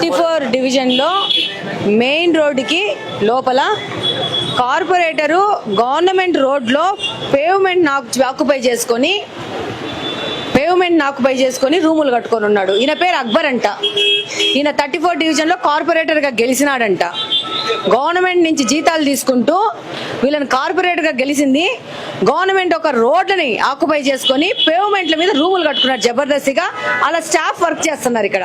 64 డివిజన్లో మెయిన్ రోడ్డుకి లోపల కార్పొరేటరు గవర్నమెంట్ రోడ్లో పేవ్మెంట్ ఆక్యుపై చేసుకొని రూములు కట్టుకొని ఉన్నాడు. ఈయన పేరు అక్బర్ అంట. ఈయన 34 డివిజన్లో కార్పొరేటర్గా గెలిచినాడంట. గవర్నమెంట్ నుంచి జీతాలు తీసుకుంటూ వీళ్ళని కార్పొరేటర్గా గెలిచింది. గవర్నమెంట్ ఒక రోడ్లని ఆక్యుపై చేసుకొని పేవ్మెంట్ల మీద రూములు కట్టుకున్నారు జబర్దస్తిగా. అలా స్టాఫ్ వర్క్ చేస్తున్నారు. ఇక్కడ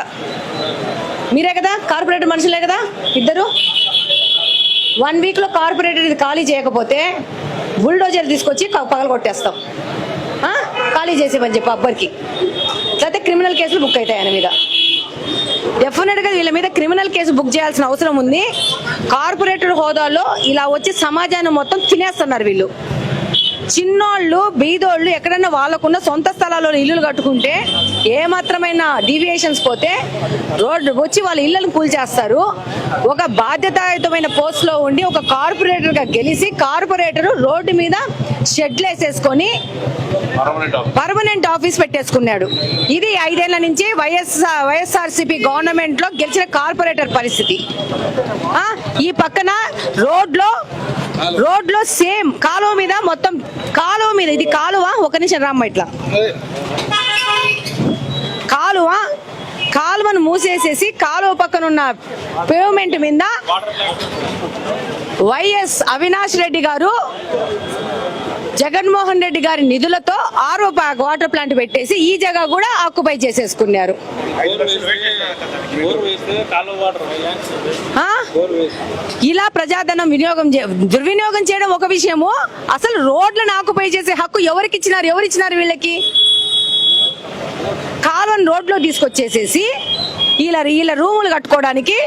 మీరే కదా కార్పొరేటర్ మనుషులే కదా ఇద్దరు. 1 వీక్లో కార్పొరేటర్ ఇది ఖాళీ చేయకపోతే బుల్డోజర్ తీసుకొచ్చి పగలు కొట్టేస్తాం. ఖాళీ చేసేమని చెప్పి అబ్బర్కి. లేకపోతే క్రిమినల్ కేసులు బుక్ అవుతాయి ఆయన మీద. డెఫినెట్గా వీళ్ళ మీద క్రిమినల్ కేసు బుక్ చేయాల్సిన అవసరం ఉంది. కార్పొరేటర్ హోదాలో ఇలా వచ్చి సమాజాన్ని మొత్తం తినేస్తున్నారు వీళ్ళు. చిన్నోళ్ళు బీదోళ్ళు ఎక్కడన్నా వాళ్ళకున్న సొంత స్థలాల్లో ఇల్లులు కట్టుకుంటే ఏమాత్రమైన డీవియేషన్స్ పోతే రోడ్డు వచ్చి వాళ్ళ ఇళ్లను కూల్చేస్తారు. ఒక బాధ్యతాయుతమైన పోస్ట్లో ఉండి ఒక కార్పొరేటర్గా గెలిచి కార్పొరేటర్ రోడ్డు మీద షెడ్లు వేసేసుకొని పర్మనెంట్ ఆఫీస్ పెట్టేసుకున్నాడు. ఇది 5 ఏళ్ల నుంచి వైఎస్ఆర్సీపీ గవర్నమెంట్ లో గెలిచిన కార్పొరేటర్ పరిస్థితి. ఈ పక్కన రోడ్లో సేమ్ కాలువ మీద మొత్తం కాలువ మీద ఇది కాలువ. ఒక నిమిషం రామ్మ. ఇట్లా కాలువను మూసేసేసి కాలువ పక్కన ఉన్న పేవ్మెంట్ మీద వైఎస్ అవినాష్ రెడ్డి గారు జగన్మోహన్ రెడ్డి గారి నిధులతో ఆరో వాటర్ ప్లాంట్ పెట్టేసి ఈ జగ కూడా ఆక్యుపై చేసేసుకున్నారు. ఇలా ప్రజాధనం దుర్వినియోగం చేయడం ఒక విషయము. అసలు రోడ్లను ఆక్యుపై చేసే హక్కు ఎవరిచ్చినారు వీళ్ళకి? కాలువను రోడ్లో తీసుకొచ్చేసేసి వీళ్ళ రూములు కట్టుకోవడానికి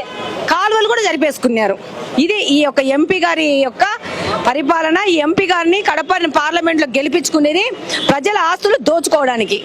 కాలువలు కూడా జరిపేసుకున్నారు. ఇది ఈ యొక్క ఎంపీ గారి యొక్క పరిపాలన. ఈ ఎంపీ గారిని కడప పార్లమెంట్లో గెలిపించుకునేది ప్రజల ఆస్తులు దోచుకోవడానికి.